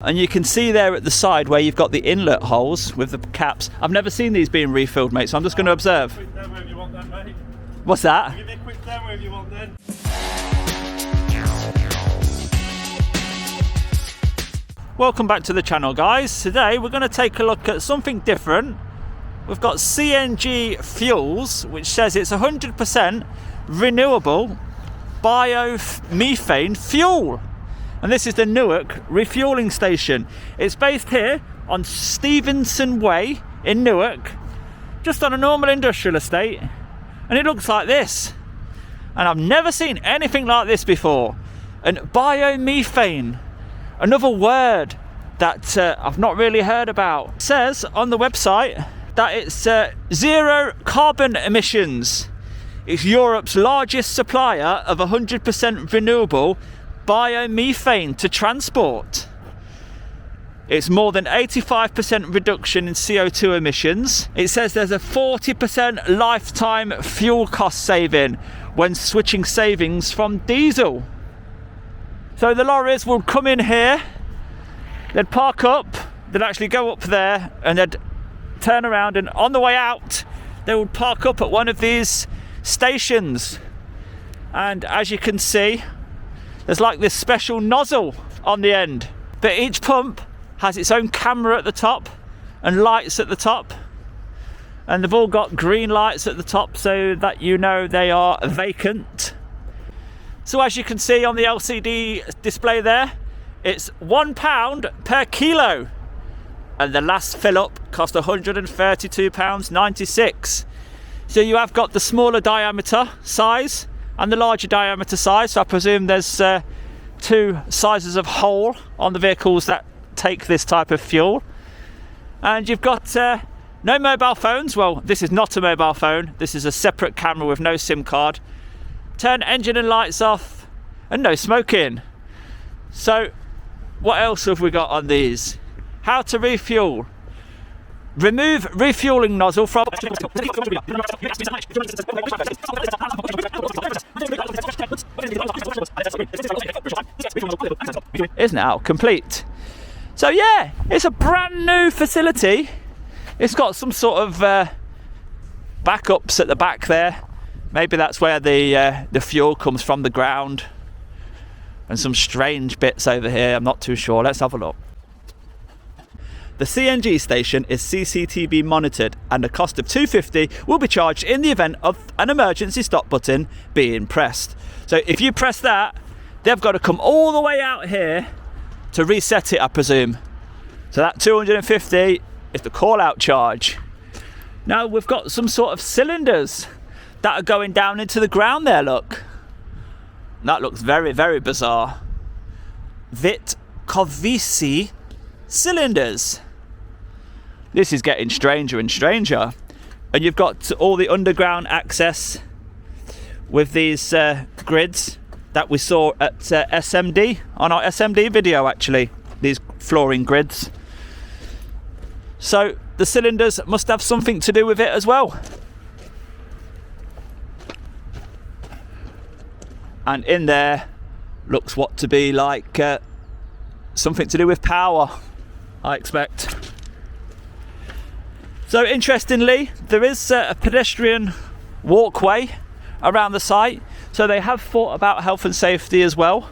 And you can see there at the side where you've got the inlet holes with the caps. I've never seen these being refilled, mate, so I'm just going to observe. Quick demo if you want then, mate. What's that? I'll give you a quick demo if you want then. Welcome back to the channel, guys. Today we're going to take a look at something different. We've got CNG Fuels, which says it's 100% renewable biomethane fuel. And this is the Newark refueling station. It's based here on Stephenson Way in Newark, just on a normal industrial estate. And it looks like this. And I've never seen anything like this before. And biomethane, another word that I've not really heard about. It says on the website that it's zero carbon emissions. It's Europe's largest supplier of 100% renewable biomethane to transport. It's more than 85% reduction in CO2 emissions. It says there's a 40% lifetime fuel cost saving when switching savings from diesel. So the lorries will come in here, they'd park up, they'd actually go up there and they'd turn around, and on the way out they would park up at one of these stations. And as you can see, there's like this special nozzle on the end, but each pump has its own camera at the top and lights at the top, and they've all got green lights at the top so that you know they are vacant. So as you can see on the LCD display there, it's £1 per kilo, and the last fill up cost £132.96. So you have got the smaller diameter size and the larger diameter size, so I presume there's two sizes of hole on the vehicles that take this type of fuel. And you've got no mobile phones. Well, this is not a mobile phone, this is a separate camera with no SIM card. Turn engine and lights off, and no smoking. So what else have we got on these? How to refuel. Remove refueling nozzle from is now complete. So yeah, it's a brand new facility. It's got some sort of backups at the back there. Maybe that's where the fuel comes from the ground, and some strange bits over here. I'm not too sure. Let's have a look. The CNG station is CCTV monitored, and a cost of £2.50 will be charged in the event of an emergency stop button being pressed. So if you press that, they've got to come all the way out here to reset it, I presume. So that £250 is the call out charge. Now we've got some sort of cylinders that are going down into the ground there, look. That looks very, very bizarre. Vitkovisi cylinders. This is getting stranger and stranger. And you've got all the underground access with these grids that we saw at SMD, on our SMD video actually, these flooring grids. So the cylinders must have something to do with it as well. And in there looks what to be like something to do with power, I expect. So interestingly, there is a pedestrian walkway around the site, so they have thought about health and safety as well.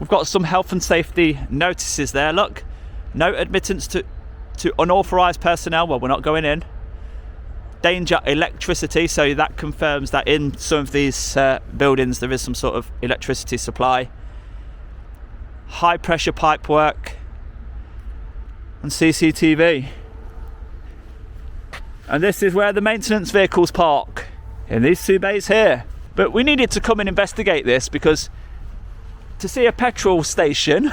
We've got some health and safety notices there, look. No admittance to unauthorised personnel. Well, we're not going in. Danger electricity, so that confirms that in some of these buildings there is some sort of electricity supply. High pressure pipe work and CCTV. And this is where the maintenance vehicles park, in these two bays here. But we needed to come and investigate this, because to see a petrol station,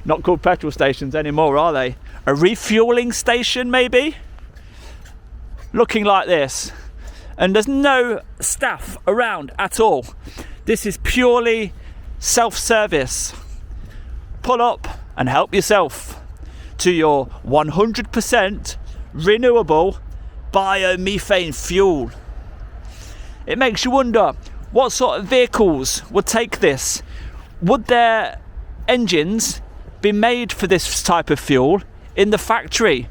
not called petrol stations anymore, are they? A refueling station maybe? Looking like this. And there's no staff around at all. This is purely self-service. Pull up and help yourself to your 100% renewable biomethane fuel. It makes you wonder, what sort of vehicles would take this? Would their engines been made for this type of fuel in the factory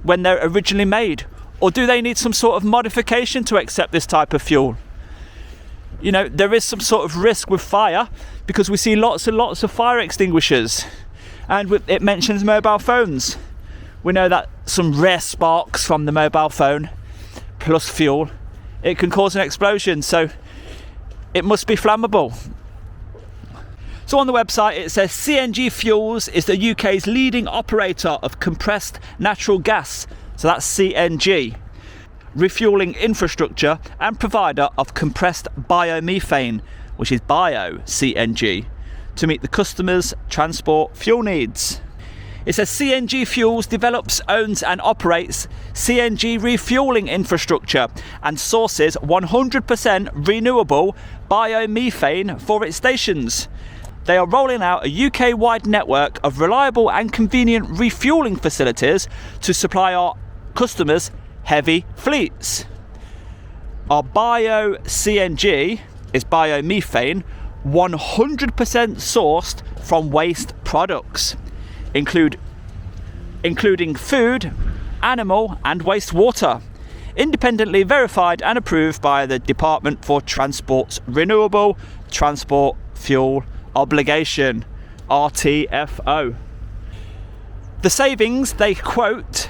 when they're originally made? Or do they need some sort of modification to accept this type of fuel? You know, there is some sort of risk with fire because we see lots and lots of fire extinguishers, and it mentions mobile phones. We know that some rare sparks from the mobile phone plus fuel, it can cause an explosion, so it must be flammable. So on the website it says CNG Fuels is the UK's leading operator of compressed natural gas, so that's CNG, refueling infrastructure and provider of compressed biomethane, which is Bio-CNG, to meet the customers' transport fuel needs. It says CNG Fuels develops, owns and operates CNG refueling infrastructure and sources 100% renewable biomethane for its stations. They are rolling out a UK-wide network of reliable and convenient refueling facilities to supply our customers' heavy fleets. Our Bio-CNG is biomethane 100% sourced from waste products, including food, animal and wastewater, independently verified and approved by the Department for Transport's Renewable Transport Fuel Obligation, RTFO. The savings, they quote,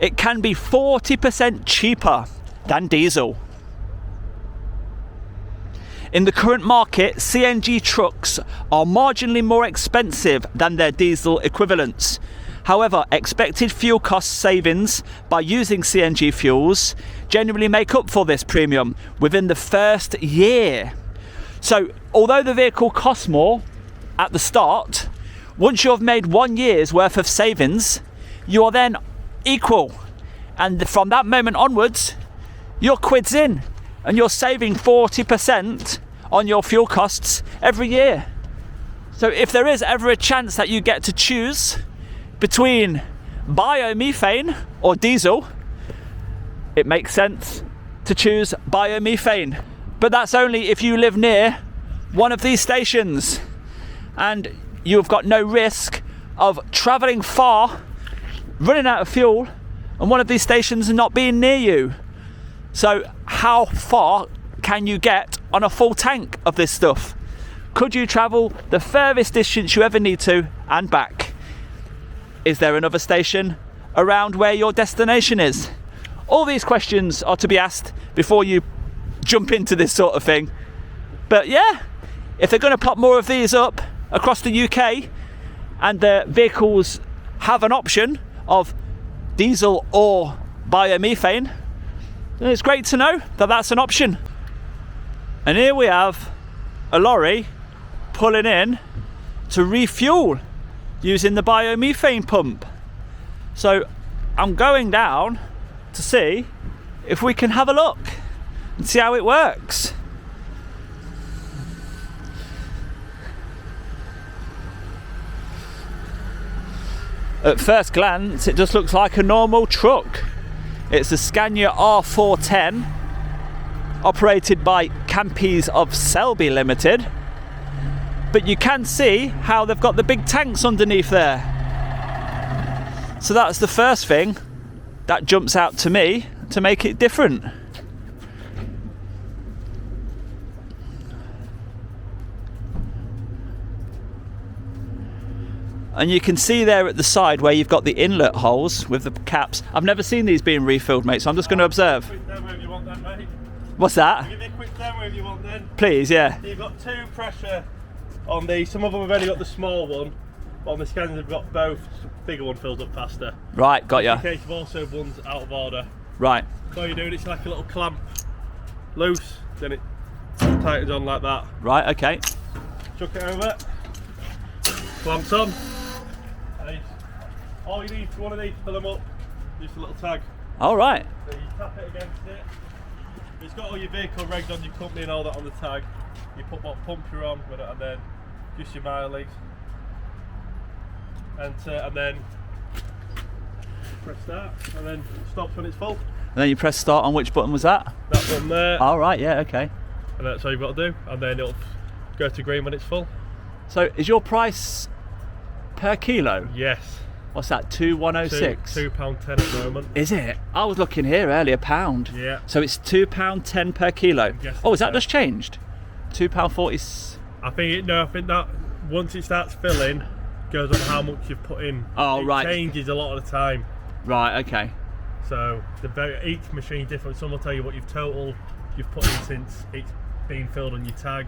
it can be 40% cheaper than diesel. In the current market, CNG trucks are marginally more expensive than their diesel equivalents. However, expected fuel cost savings by using CNG fuels generally make up for this premium within the first year. So, although the vehicle costs more at the start, once you have made 1 year's worth of savings, you are then equal. And from that moment onwards, your quid's in and you're saving 40% on your fuel costs every year. So if there is ever a chance that you get to choose between biomethane or diesel, it makes sense to choose biomethane. But that's only if you live near one of these stations and you've got no risk of travelling far, running out of fuel, and one of these stations not being near you. So how far can you get on a full tank of this stuff? Could you travel the furthest distance you ever need to and back? Is there another station around where your destination is? All these questions are to be asked before you jump into this sort of thing. But yeah, if they're going to pop more of these up across the UK and the vehicles have an option of diesel or biomethane, then it's great to know that that's an option. And here we have a lorry pulling in to refuel using the biomethane pump. So I'm going down to see if we can have a look and see how it works. At first glance, it just looks like a normal truck. It's a Scania R410, operated by Campeys of Selby Limited. But you can see how they've got the big tanks underneath there. So that's the first thing that jumps out to me to make it different. And you can see there at the side where you've got the inlet holes with the caps. I've never seen these being refilled, mate, so I'm just going to observe. Quick demo if you want then, mate. What's that? I'll give you a quick demo if you want then. Please, yeah. You've got two pressure on these. Some of them have only got the small one, but on the scans they've got both. The bigger one fills up faster. Right, got ya. In case of also one's out of order. Right. So all you're doing, it's like a little clamp loose, then it tightens on like that. Right, okay. Chuck it over, clamps on. All you need for one of these to fill them up, just a little tag. All right. So you tap it against it. It's got all your vehicle regs on your company and all that on the tag. You put what pump you're on with it, and then just your mileage. And then press start, and then it stops when it's full. And then you press start on which button was that? That one there. All right, yeah, okay. And that's all you've got to do. And then it'll go to green when it's full. So is your price per kilo. Yes. What's that? 2,106. £2.10 at the moment. Is it? I was looking here earlier, £1. Yeah. So it's £2.10 per kilo. Oh, is that just changed? £2.40. I think that once it starts filling, goes on how much you've put in. Oh, right. It changes a lot of the time. Right. Okay. So each machine's different. Some will tell you what you've put in since it's been filled on your tag.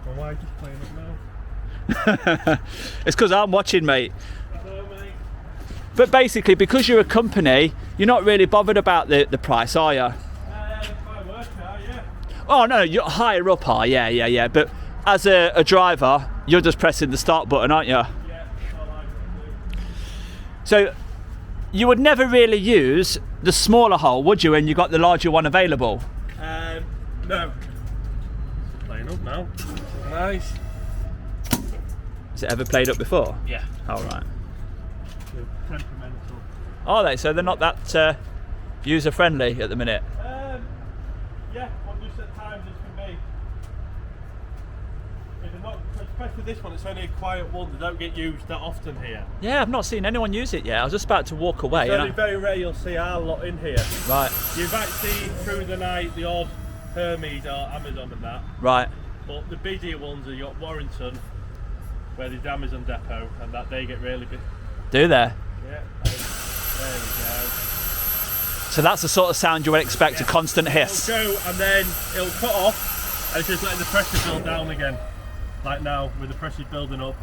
Well, why are you just playing up now? It's because I'm watching, mate. Hello, mate. But basically, because you're a company, you're not really bothered about the price, are you? My work car, yeah. Oh no, you're higher up, yeah. But as a driver, you're just pressing the start button, aren't you? Yeah, that's all I do. So you would never really use the smaller hole, would you, when you got the larger one available? No. Playing up now. Nice. Has it ever played up before? Yeah. Oh, right. Temperamental. Are they? So they're not that user friendly at the minute? Yeah, well, just at times it's for me. They're not, especially this one, it's only a quiet one. They don't get used that often here. Yeah, I've not seen anyone use it yet. I was just about to walk away. It's only very rare you'll see our lot in here. Right. You might see through the night the odd Hermes or Amazon and that. Right. But the busier ones are your Warrington, where there's the Amazon depot, and that they get really big. Do they? Yeah. There we go. So that's the sort of sound you would expect, a constant hiss. It'll go and then it'll cut off, and it's just letting the pressure build down again. Like now, with the pressure building up.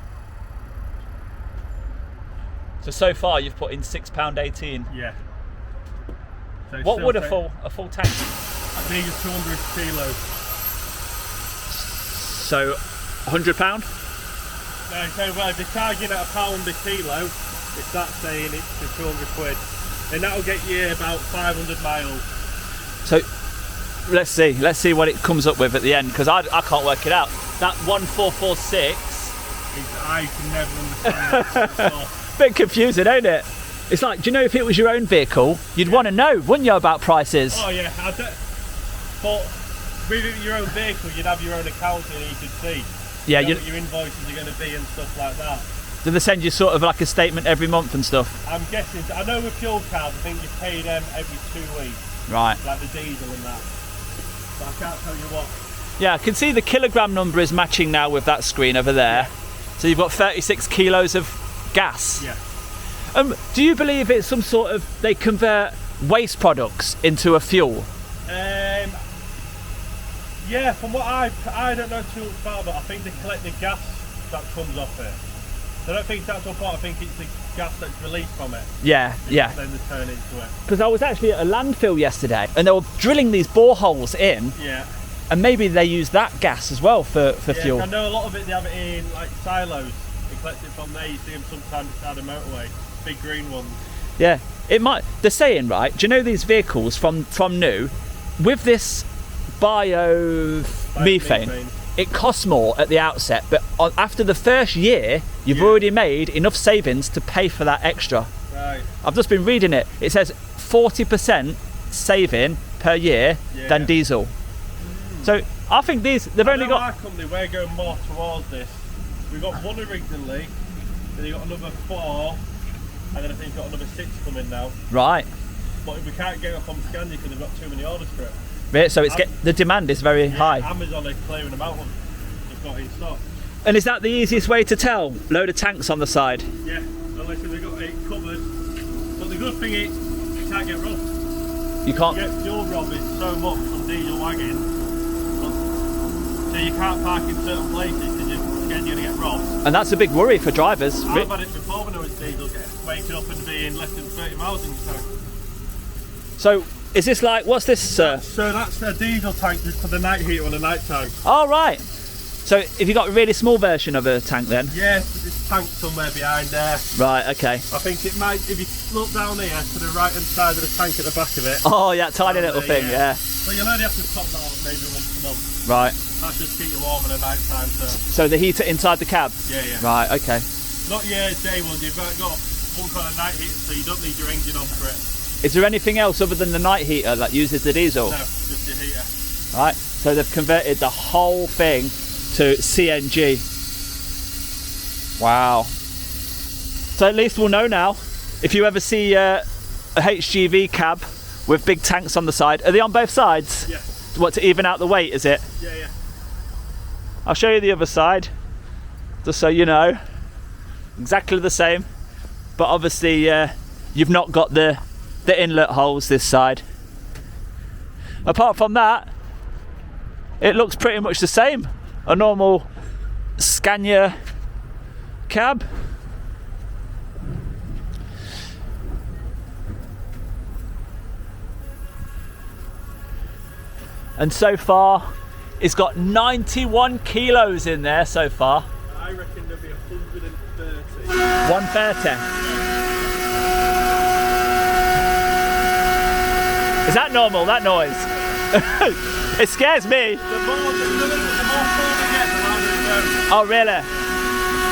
So far you've put in £6.18. Yeah. So it's What still would a full tank? I think it's 200 kilos. So £100? No, so well, if they're charging at £1 a kilo, if that's saying it's for 200 quid, then that'll get you about 500 miles. So let's see what it comes up with at the end, because I can't work it out. That 1446. I can never understand that. Bit confusing, ain't it? It's like, do you know, if it was your own vehicle, you'd want to know, wouldn't you, about prices? Oh yeah, but with your own vehicle, you'd have your own accounting and you could see. Yeah, what your invoices are going to be and stuff like that. Do they send you sort of like a statement every month and stuff? I'm guessing. I know with fuel cards, I think you pay them every 2 weeks. Right. Like the diesel and that. But I can't tell you what. Yeah, I can see the kilogram number is matching now with that screen over there. Yeah. So you've got 36 kilos of gas. Yeah. Do you believe it's some sort of, they convert waste products into a fuel? Yeah, from what I don't know too much about, but I think they collect the gas that comes off it. So I don't think it's actual part, I think it's the gas that's released from it. Yeah. Then they turn into it. Because I was actually at a landfill yesterday and they were drilling these boreholes in. Yeah. And maybe they use that gas as well for fuel. I know a lot of it they have it in like silos. They collect it from there. You see them sometimes beside the motorway, big green ones. Yeah, it might. They're saying, right? Do you know these vehicles from new with this biomethane? It costs more at the outset, but after the first year, you've already made enough savings to pay for that extra. Right. I've just been reading it. It says 40% saving per year than diesel. So I think they've only got. Our company, we're going more towards this. We've got one originally, then you got another 4, and then I think you've got another 6 coming now. Right. But if we can't get it up on Scania because they've got too many orders for it. Right, so the demand is very high. Amazon is clearing them out of they've got in stock. And is that the easiest way to tell? Load of tanks on the side. Yeah, unless they've got it covered. But the good thing is, you can't get robbed. You can't. You get fuel robbed so much on diesel wagons. So you can't park in certain places because you're scared you're going to get robbed. And that's a big worry for drivers. I've had it before when I was diesel, waking up and being less than 30 miles in your tank. So, is this like, what's this, sir? So that's a diesel tank just for the night heater on the night time. Oh, right. So, have you got a really small version of a tank then? Yes, this tank somewhere behind there. Right, okay. I think it might, if you look down here to the right hand side of the tank at the back of it. Oh, yeah, tiny little thing, yeah. Well, you'll only have to top that up maybe once a month. Right. That's just keep you warm in the night time. So the heater inside the cab? Yeah. Right, okay. Not your day one, you've got one kind of night heater, so you don't need your engine on for it. Is there anything else other than the night heater that uses the diesel? No, just your heater. Right, so they've converted the whole thing to CNG. Wow. So at least we'll know now. If you ever see a HGV cab with big tanks on the side, are they on both sides? Yeah. What, to even out the weight, is it? Yeah, yeah. I'll show you the other side, just so you know. Exactly the same, but obviously you've not got the inlet holes this side. Apart from that, it looks pretty much the same. A normal Scania cab. And so far, it's got 91 kilos in there so far. I reckon there'll be 130. 130. Is that normal, that noise? It scares me. The more full we get, the louder it goes. Oh really?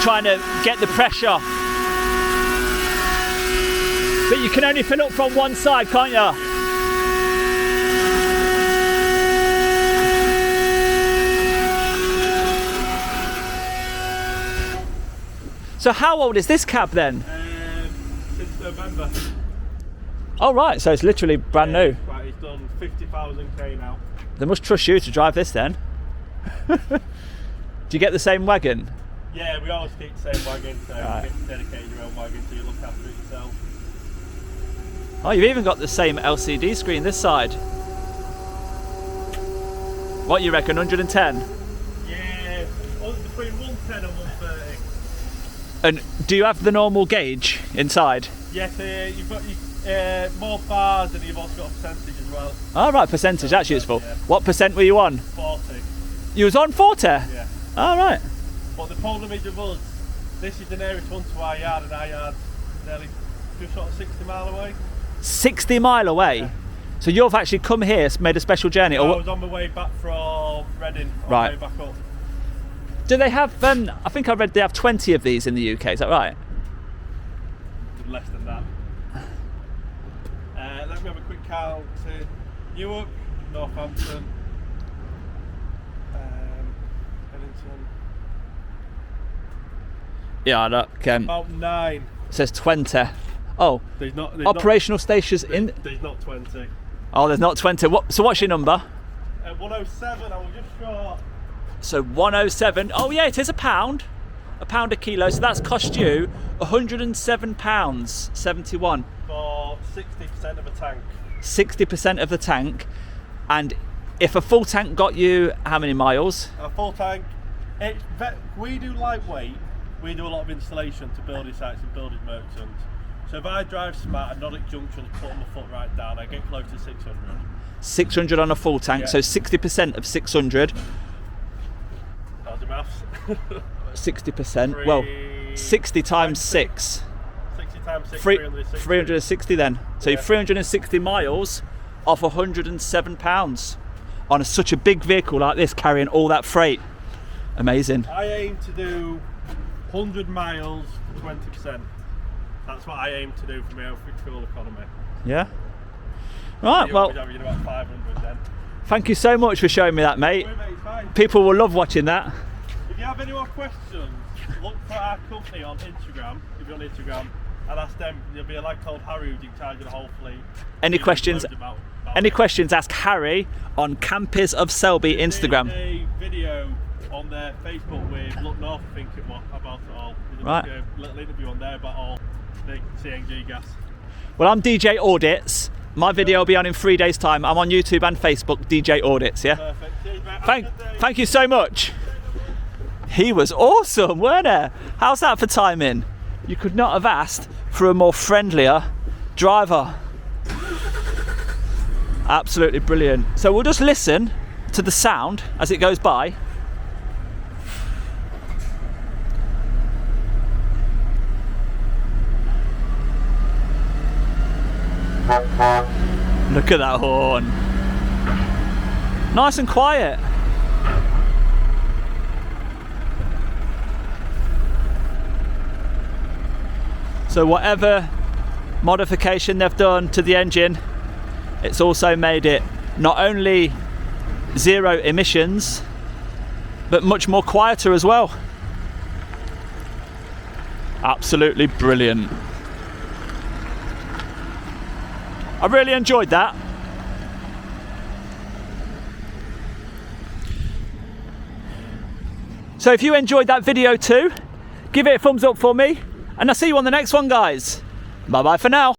Trying to get the pressure. But you can only fill up from one side, can't you? So how old is this cab then? Since November. Oh right, so it's literally brand new. Right, it's done 50,000 k now. They must trust you to drive this then. Do you get the same wagon? Yeah, we always keep the same wagon, so Right. you get dedicated your own wagon so you look after it yourself. Oh, you've even got the same LCD screen this side. What you reckon, 110? Yeah, between 110 and 130. And do you have the normal gauge inside? Yes, you've got more bars and you've also got a percentage as well. Oh right, percentage, that's useful. Yeah. What percent were you on? 40. You was on 40? Yeah. Oh right. But the problem is with us, this is the nearest one to our yard, and our yard's nearly just sort of 60 mile away. 60 mile away? Yeah. So you've actually come here, made a special journey? I Or was on my way back from Reading, on Right. my way back up. do they have, I think I read they have 20 of these in the UK, is that right? Less than that. Let me have a quick count to Newark, Northampton, Edmonton. Yeah, look, About 9. it says 20. Oh, There's not. operational stations in. There's not 20. Oh, there's not 20. So what's your number? 107. I was just short. So 107. Oh yeah, it is £1. £1 a kilo. So that's cost you £107.71. For 60% of a tank. 60% of the tank. And if a full tank got you how many miles? A full tank. We do lightweight. We do a lot of installation to building sites and building merchants. So if I drive smart and not at junctions, put my foot right down, I get close to 600. 600 on a full tank. Yeah. So 60% of 600. How's the maths? 60%. Well, 60 times 6. 60 times 6, 360. 360 then. So you're 360 miles off £107 on such a big vehicle like this, carrying all that freight. Amazing. I aim to do 100 miles for 20%. That's what I aim to do for my own fuel economy. Yeah. Right, You're well, always averaging about 500 then. thank you so much for showing me that, mate. Wait, mate, it's fine. People will love watching that. If you have any more questions, look for our company on Instagram. If you're on Instagram, and ask them. There'll be a lad called Harry who's in charge of the whole fleet. Any He questions? knows about Any it. questions, ask Harry on Campeys of Selby Instagram. There's a video on their Facebook with Look North, I think it was, about it all. There's Right. a little interview on there about all the CNG gas. Well, I'm DJ Audits. My video will be on in 3 days' time. I'm on YouTube and Facebook, DJ Audits, yeah? Perfect. Cheers, mate. Have a good day. Thank you so much. He was awesome, weren't he? How's that for timing? You could not have asked for a more friendlier driver. Absolutely brilliant. So we'll just listen to the sound as it goes by. Look at that horn. Nice and quiet. So whatever modification they've done to the engine, it's also made it not only zero emissions, but much more quieter as well. Absolutely brilliant. I really enjoyed that. So if you enjoyed that video too, give it a thumbs up for me, and I'll see you on the next one, guys. Bye bye for now.